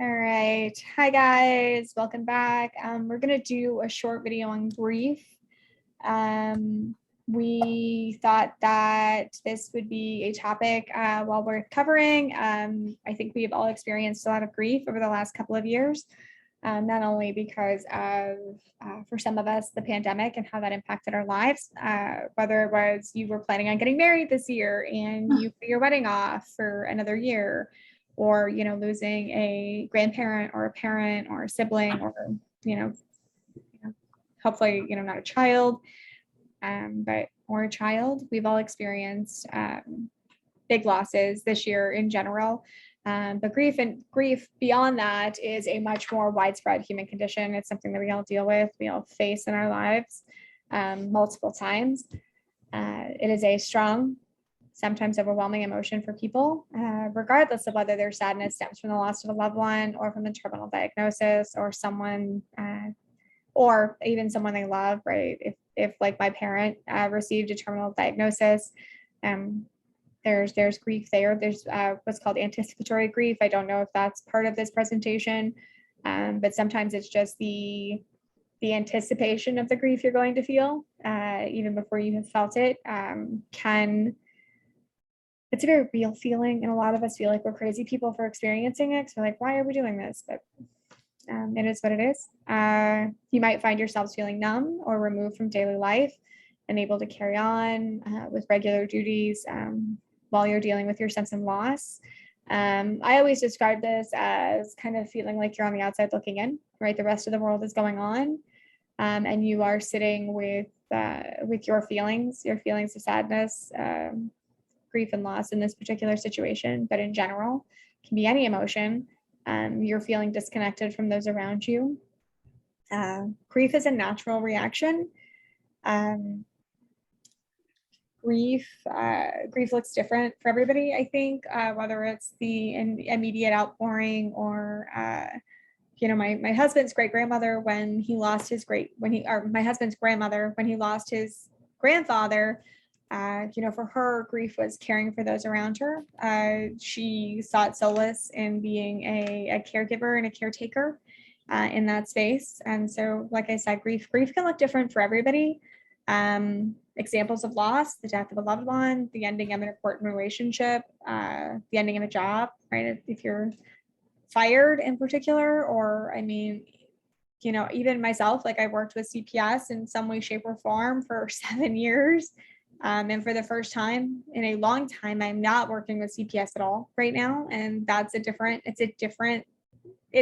All right. Hi, guys. Welcome back. We're going to do a short video on grief. We thought that this would be a topic while we're covering. I think we've all experienced a lot of grief over the last couple of years, not only because of, for some of us, the pandemic and how that impacted our lives, whether it was you were planning on getting married this year and you put your wedding off for another year, or, losing a grandparent or a parent or a sibling, or, hopefully, not a child, or a child. We've all experienced big losses this year in general. But grief beyond that is a much more widespread human condition. It's something that we all deal with, we all face in our lives multiple times. It is a strong, sometimes overwhelming emotion for people, regardless of whether their sadness stems from the loss of a loved one or from a terminal diagnosis or someone, or even someone they love, right? If like my parent received a terminal diagnosis, there's grief there. There's what's called anticipatory grief. I don't know if that's part of this presentation, but sometimes it's just the anticipation of the grief you're going to feel, even before you have felt it, it's a very real feeling, and a lot of us feel like we're crazy people for experiencing it. So we're like, why are we doing this? But it is what it is. You might find yourselves feeling numb or removed from daily life, unable to carry on with regular duties while you're dealing with your sense of loss. I always describe this as kind of feeling like you're on the outside looking in, right? The rest of the world is going on, and you are sitting with your feelings of sadness, grief and loss in this particular situation, but in general, can be any emotion. You're feeling disconnected from those around you. Grief is a natural reaction. Grief looks different for everybody, I think, whether it's the immediate outpouring or my husband's great-grandmother when he lost his my husband's grandmother when he lost his grandfather. For her, grief was caring for those around her. She sought solace in being a caregiver and a caretaker in that space. And so, like I said, grief can look different for everybody. Examples of loss: the death of a loved one, the ending of an important relationship, the ending of a job, right? If you're fired in particular, or even myself, like I worked with CPS in some way, shape, or form for 7 years. And for the first time in a long time, I'm not working with CPS at all right now. And it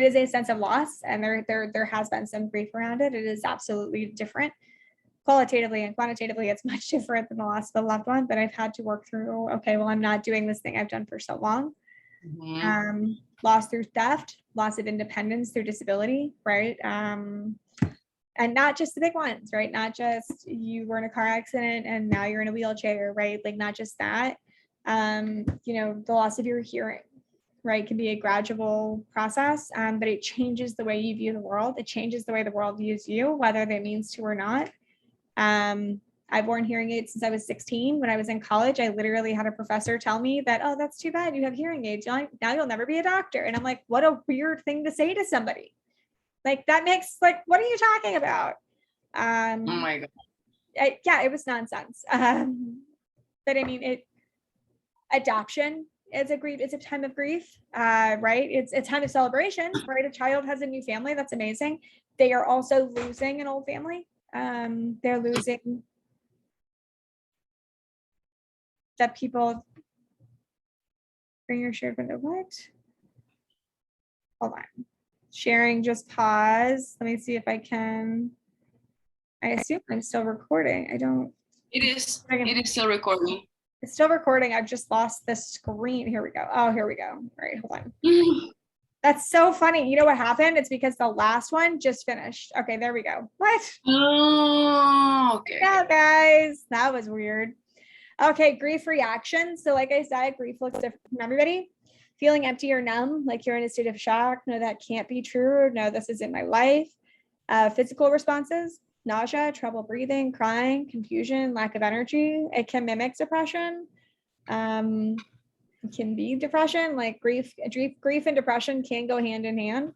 is a sense of loss, and there has been some grief around it. It is absolutely different. Qualitatively and quantitatively, it's much different than the loss of a loved one, but I've had to work through, okay, well, I'm not doing this thing I've done for so long. Mm-hmm. Loss through theft, loss of independence through disability, right? And not just the big ones, right? Not just you were in a car accident and now you're in a wheelchair, right? Like not just that. The loss of your hearing, right, can be a gradual process, but it changes the way you view the world. It changes the way the world views you, whether that means to or not. I've worn hearing aids since I was 16. When I was in college, I literally had a professor tell me that, oh, that's too bad you have hearing aids. Now you'll never be a doctor. And I'm like, what a weird thing to say to somebody. Like that makes what are you talking about? Oh my God. It was nonsense. But adoption is it's a time of grief, right? It's a time of celebration, right? A child has a new family. That's amazing. They are also losing an old family. They're losing that people bring your shared window. What? Hold on. Sharing, just pause. Let me see if I can. I assume I'm still recording. It is still recording. It's still recording. I've just lost the screen. Here we go. Oh, here we go. All right, hold on. That's so funny. You know what happened? It's because the last one just finished. Okay, there we go. What? Oh, okay. Yeah, guys, that was weird. Okay, grief reaction. So like I said, grief looks different from everybody. Feeling empty or numb, like you're in a state of shock. No, that can't be true. No, this isn't my life. Physical responses: nausea, trouble breathing, crying, confusion, lack of energy. It can mimic depression. can be depression. Like grief and depression can go hand in hand.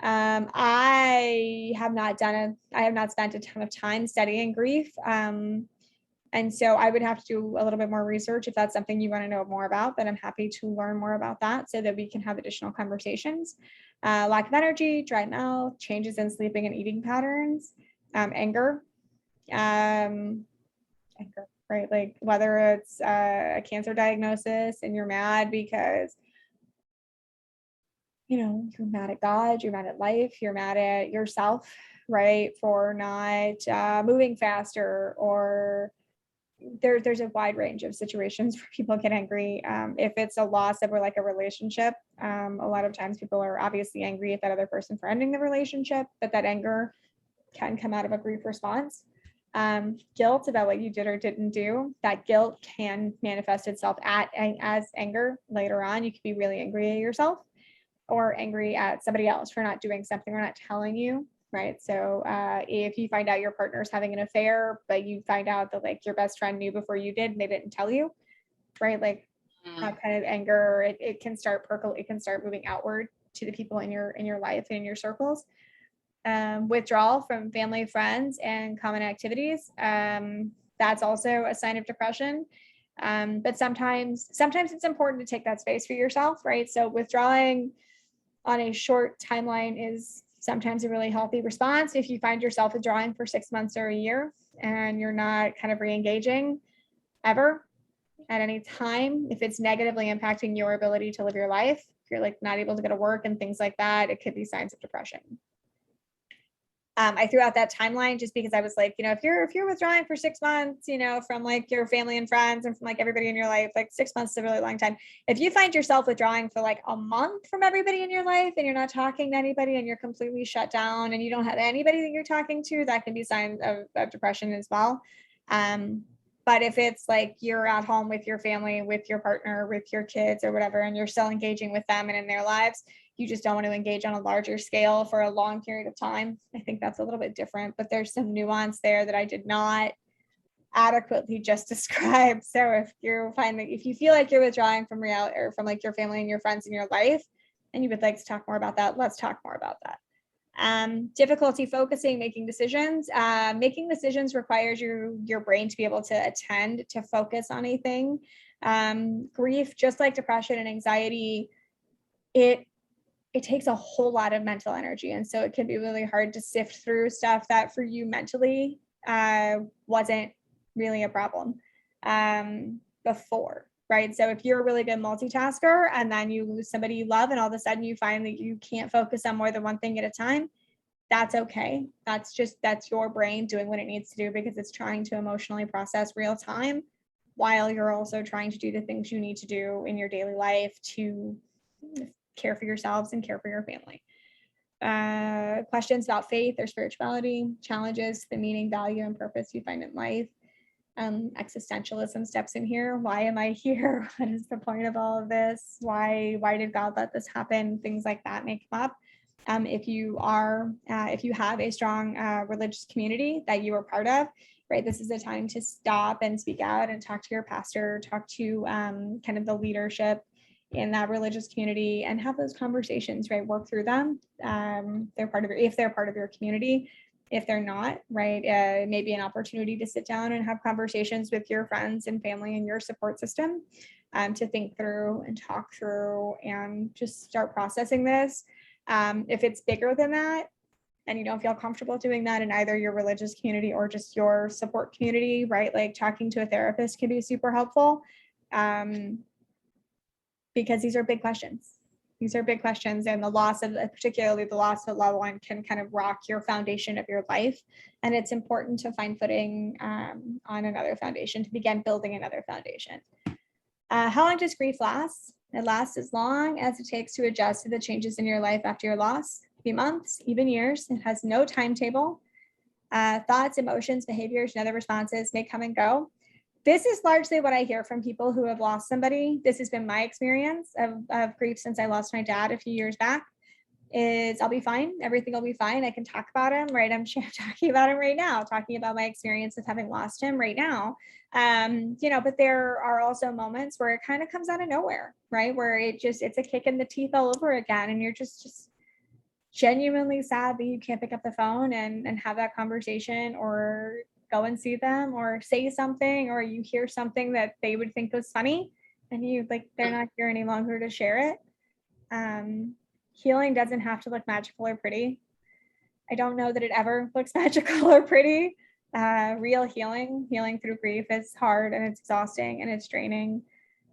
I have not spent a ton of time studying grief. And so I would have to do a little bit more research if that's something you want to know more about, but I'm happy to learn more about that so that we can have additional conversations. Lack of energy, dry mouth, changes in sleeping and eating patterns, anger, anger, right? Like whether it's a cancer diagnosis and you're mad because you're mad at God, you're mad at life, you're mad at yourself, right? For not moving faster, or there's a wide range of situations where people get angry. If it's a loss of like a relationship, a lot of times people are obviously angry at that other person for ending the relationship, but that anger can come out of a grief response. Guilt about what you did or didn't do, that guilt can manifest itself as anger later on. You could be really angry at yourself or angry at somebody else for not doing something or not telling you, right? So if you find out your partner's having an affair, but you find out that like your best friend knew before you did and they didn't tell you, right? Like that kind of anger, it can start it can start moving outward to the people in your life and in your circles. Withdrawal from family, friends, and common activities. That's also a sign of depression. But sometimes it's important to take that space for yourself, right? So withdrawing on a short timeline is sometimes a really healthy response. If you find yourself withdrawing for 6 months or a year and you're not kind of re-engaging ever at any time, if it's negatively impacting your ability to live your life, if you're like not able to go to work and things like that, it could be signs of depression. I threw out that timeline just because I was like, if you're withdrawing for 6 months, from like your family and friends and from like everybody in your life, like 6 months is a really long time. If you find yourself withdrawing for like a month from everybody in your life and you're not talking to anybody and you're completely shut down and you don't have anybody that you're talking to, that can be signs of depression as well. But if it's like you're at home with your family, with your partner, with your kids or whatever, and you're still engaging with them and in their lives, you just don't want to engage on a larger scale for a long period of time, I think that's a little bit different, but there's some nuance there that I did not adequately just describe. So if you feel like you're withdrawing from reality or from like your family and your friends in your life, and you would like to talk more about that, let's talk more about that. Difficulty focusing, making decisions. Making decisions requires your brain to be able to attend to focus on a thing. Grief, just like depression and anxiety, it takes a whole lot of mental energy. And so it can be really hard to sift through stuff that for you mentally wasn't really a problem before, right? So if you're a really good multitasker and then you lose somebody you love and all of a sudden you find that you can't focus on more than one thing at a time, that's okay. That's your brain doing what it needs to do because it's trying to emotionally process real time while you're also trying to do the things you need to do in your daily life to care for yourselves and care for your family. Questions about faith or spirituality, challenges, the meaning, value, and purpose you find in life. Existentialism steps in here. Why am I here? What is the point of all of this? Why did God let this happen? Things like that may come up. If you have a strong religious community that you are part of, right, this is a time to stop and speak out and talk to your pastor, talk to kind of the leadership in that religious community and have those conversations, right? Work through them. If they're part of your community. If they're not, right, it may be an opportunity to sit down and have conversations with your friends and family and your support system to think through and talk through and just start processing this. If it's bigger than that and you don't feel comfortable doing that in either your religious community or just your support community, right, like talking to a therapist can be super helpful. Because these are big questions. These are big questions, and particularly the loss of a loved one can kind of rock your foundation of your life. And it's important to find footing on another foundation, to begin building another foundation. How long does grief last? It lasts as long as it takes to adjust to the changes in your life after your loss. It could be months, even years. It has no timetable. Thoughts, emotions, behaviors, and other responses may come and go. This is largely what I hear from people who have lost somebody. This has been my experience of grief since I lost my dad a few years back. is I'll be fine. Everything will be fine. I can talk about him, right? I'm talking about him right now, talking about my experience with having lost him right now. But there are also moments where it kind of comes out of nowhere, right? Where it's a kick in the teeth all over again. And you're just genuinely sad that you can't pick up the phone and have that conversation, or go and see them, or say something, or you hear something that they would think was funny and they're not here any longer to share it. Healing doesn't have to look magical or pretty. I don't know that it ever looks magical or pretty. Real healing through grief is hard, and it's exhausting, and it's draining.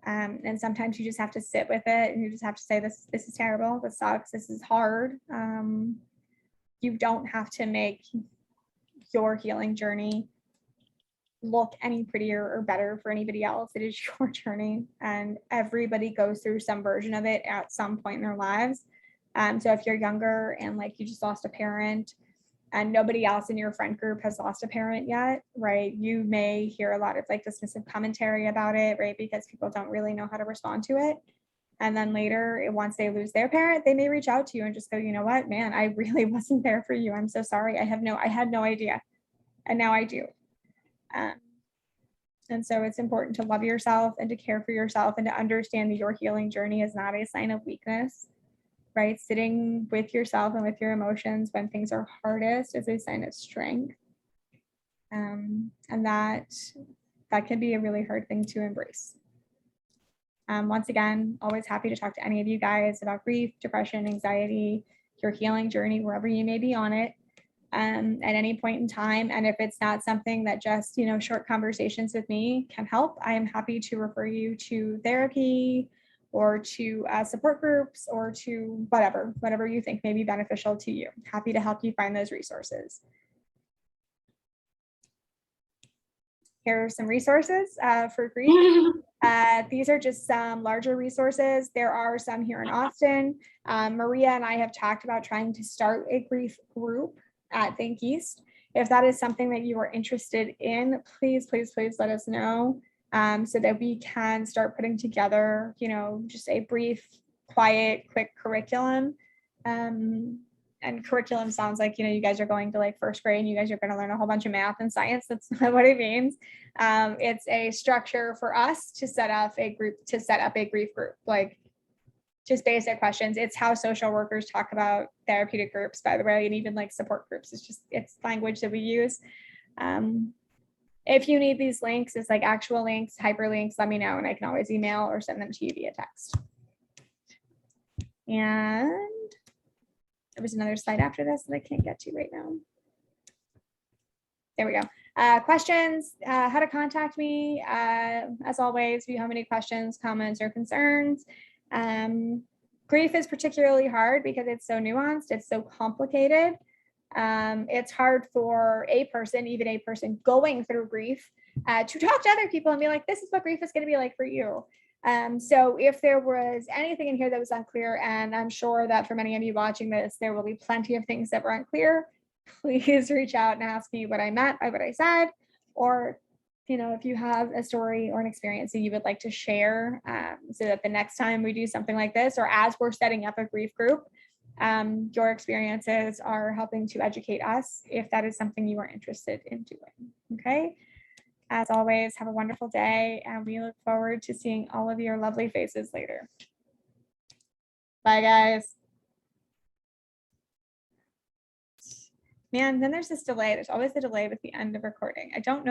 And sometimes you just have to sit with it, and you just have to say, this is terrible. This sucks. This is hard. You don't have to make your healing journey look any prettier or better for anybody else. It is your journey, and everybody goes through some version of it at some point in their lives. So if you're younger and you just lost a parent and nobody else in your friend group has lost a parent yet, right? You may hear a lot of dismissive commentary about it, right? Because people don't really know how to respond to it. And then later, once they lose their parent, they may reach out to you and just go, you know what, man, I really wasn't there for you. I'm so sorry. I had no idea. And now I do. And so it's important to love yourself and to care for yourself, and to understand that your healing journey is not a sign of weakness, right? Sitting with yourself and with your emotions when things are hardest is a sign of strength. And that can be a really hard thing to embrace. Once again, always happy to talk to any of you guys about grief, depression, anxiety, your healing journey, wherever you may be on it, at any point in time. And if it's not something that just, short conversations with me can help, I am happy to refer you to therapy, or to support groups, or to whatever you think may be beneficial to you. Happy to help you find those resources. Here are some resources for grief. These are just some larger resources. There are some here in Austin. Maria and I have talked about trying to start a grief group at Think East. If that is something that you are interested in, please let us know, so that we can start putting together, just a brief, quiet, quick curriculum. And curriculum sounds like, you guys are going to first grade and you guys are going to learn a whole bunch of math and science. That's not what it means. It's a structure for us to set up a grief group, just basic questions. It's how social workers talk about therapeutic groups, by the way, and even support groups. It's language that we use. If you need these links, it's actual links, hyperlinks, let me know, and I can always email or send them to you via text. And there was another slide after this that I can't get to right now. There we go. Questions, how to contact me. As always, if you have any questions, comments, or concerns. Grief is particularly hard because it's so nuanced, it's so complicated. It's hard for even a person going through grief to talk to other people and be like, this is what grief is going to be like for you. So if there was anything in here that was unclear, and I'm sure that for many of you watching this, there will be plenty of things that were unclear, please reach out and ask me what I meant by what I said, or if you have a story or an experience that you would like to share, so that the next time we do something like this, or as we're setting up a grief group, your experiences are helping to educate us, if that is something you are interested in doing. Okay. As always, have a wonderful day, and we look forward to seeing all of your lovely faces later. Bye, guys. Man, then there's this delay. There's always a delay with the end of recording. I don't know.